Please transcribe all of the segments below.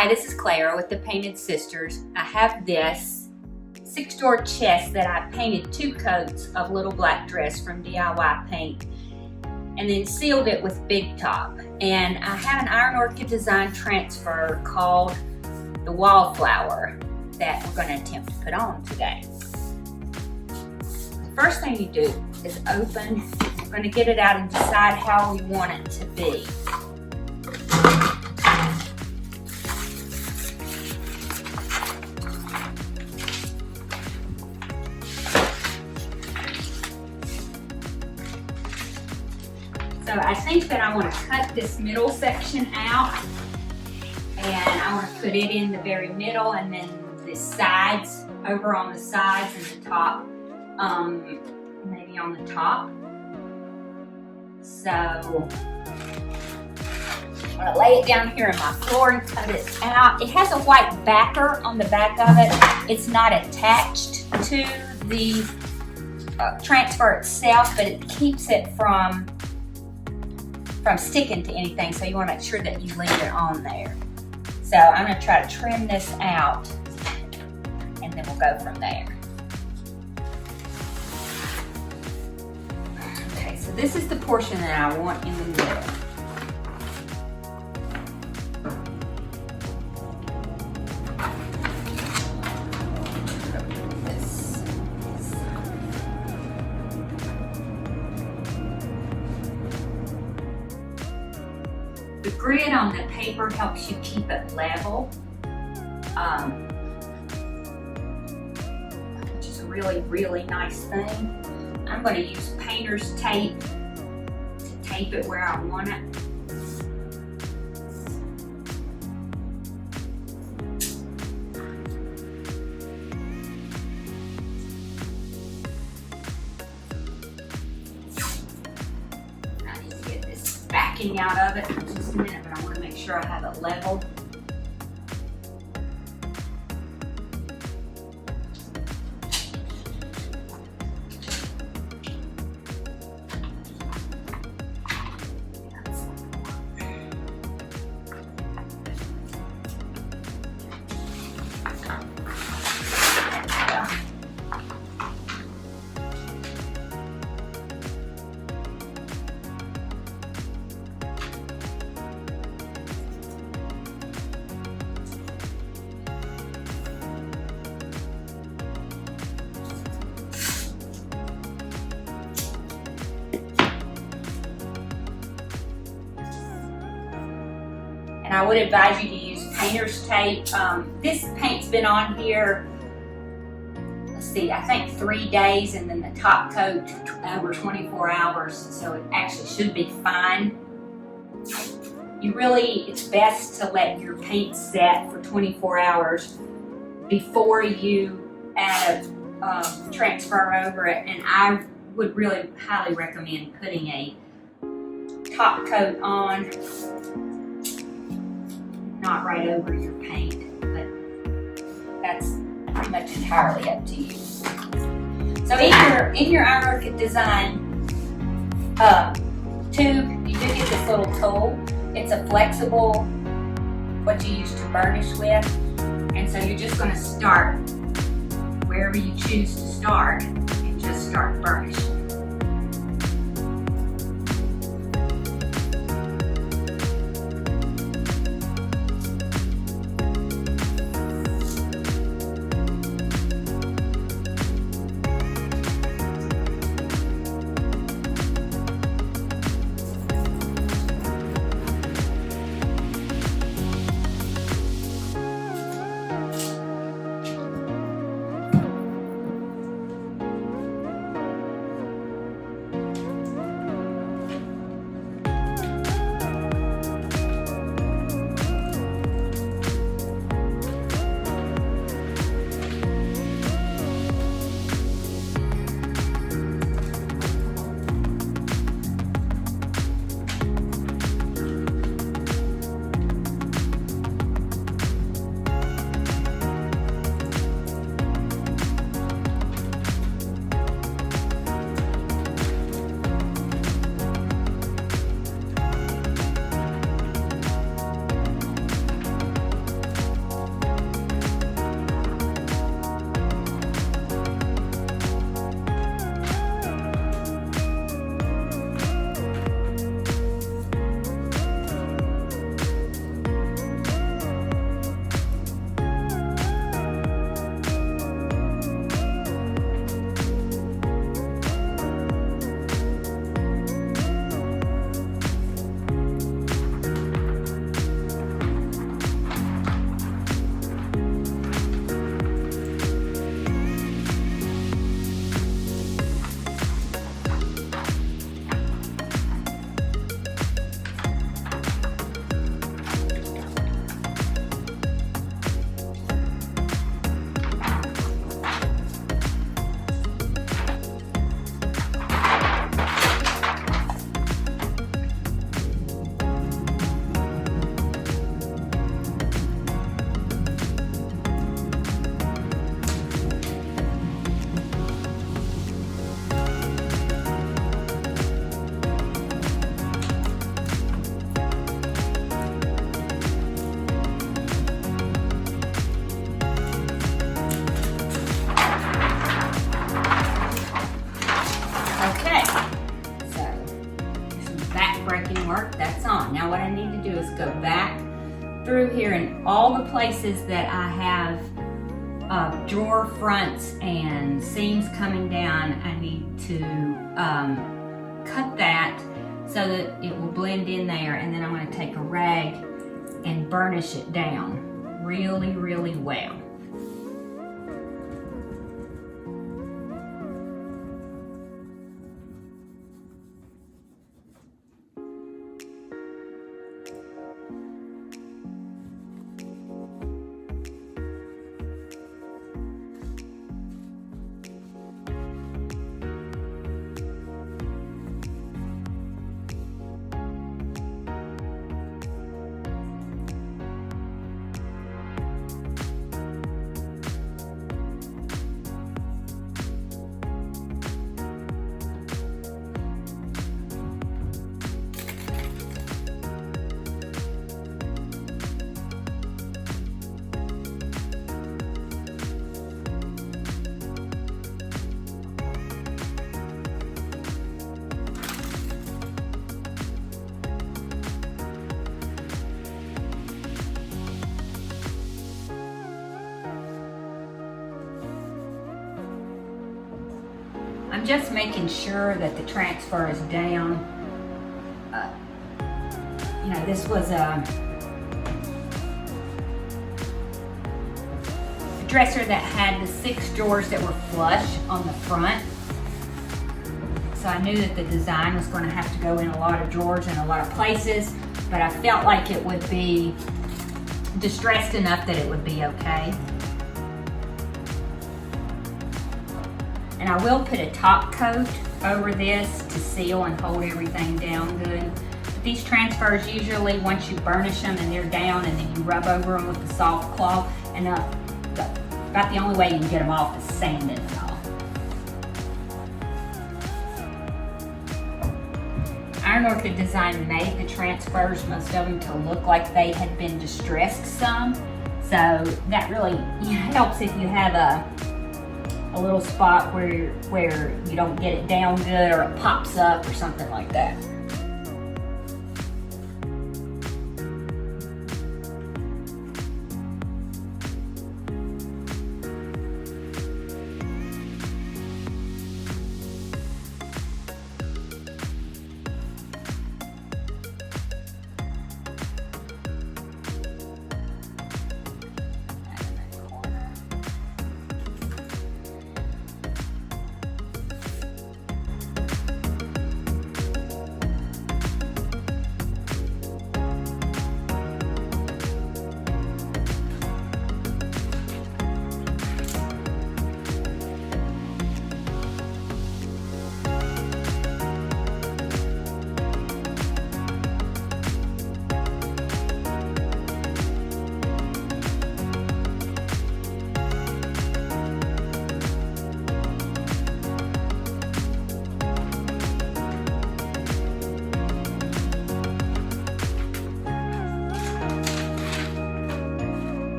Hi, this is Clara with the Painted Sisters. I have this 6-drawer chest that I painted 2 coats of Little Black Dress from DIY Paint and then sealed it with Big Top. And I have an Iron Orchid Design transfer called the Wallflower that we're going to attempt to put on today. The first thing you do is open. We're going to get it out and decide how we want it to be. So I think that I want to cut this middle section out, and I want to put it in the very middle, and then the sides, over on the sides and the top, maybe on the top. So I'm going to lay it down here on my floor and cut it out. It has a white backer on the back of it. It's not attached to the transfer itself, but it keeps it from sticking to anything, so you want to make sure that you leave it on there. So I'm going to try to trim this out, and then we'll go from there. Okay, so this is the portion that I want in the middle. The grid on the paper helps you keep it level, which is a really, really nice thing. I'm going to use painter's tape to tape it where I want it. I need to get this backing out of it in just a minute, but I want to make sure I have it level. And I would advise you to use painter's tape. This paint's been on here, let's see, I think 3 days, and then the top coat over 24 hours, so it actually should be fine. It's best to let your paint set for 24 hours before you add a transfer over it, and I would really highly recommend putting a top coat on, not right over your paint, but that's pretty much entirely up to you. So in your Iron Orchid Design tube, you do get this little tool. It's a flexible, what you use to burnish with, and so you're just going to start wherever you choose to start and just start burnishing. back-breaking work, that's on. Now what I need to do is go back through here and all the places that I have drawer fronts and seams coming down, I need to cut that so that it will blend in there, and then I'm going to take a rag and burnish it down really, really well. I'm just making sure that the transfer is down. You know, this was a dresser that had the 6 drawers that were flush on the front. So I knew that the design was going to have to go in a lot of drawers in a lot of places, but I felt like it would be distressed enough that it would be okay. And I will put a top coat over this to seal and hold everything down good. But these transfers, usually once you burnish them and they're down, and then you rub over them with the soft cloth, and about the only way you can get them off is sanding it off. Iron Orchid Design made the transfers, most of them, to look like they had been distressed some. So that really helps if you have a little spot where you don't get it down good, or it pops up or something like that.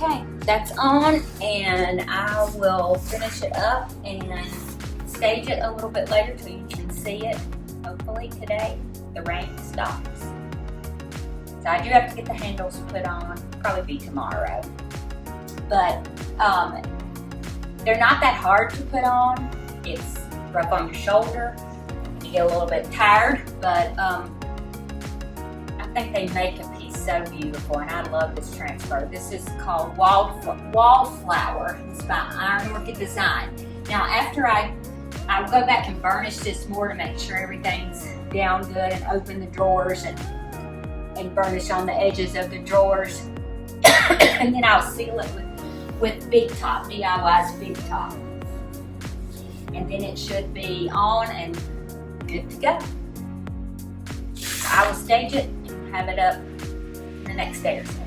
Okay, that's on, and I will finish it up and stage it a little bit later so you can see it. Hopefully today the rain stops. So I do have to get the handles put on, probably be tomorrow. But they're not that hard to put on. It's rough on your shoulder. You get a little bit tired, but I think they make a piece so beautiful, and I love this transfer. This is called Wallflower. It's by Iron Orchid Designs. Now after I'll go back and burnish this more to make sure everything's down good, and open the drawers and burnish on the edges of the drawers. And then I'll seal it with Big Top, DIY's Big Top. And then it should be on and good to go. I will stage it and have it up the next day or so.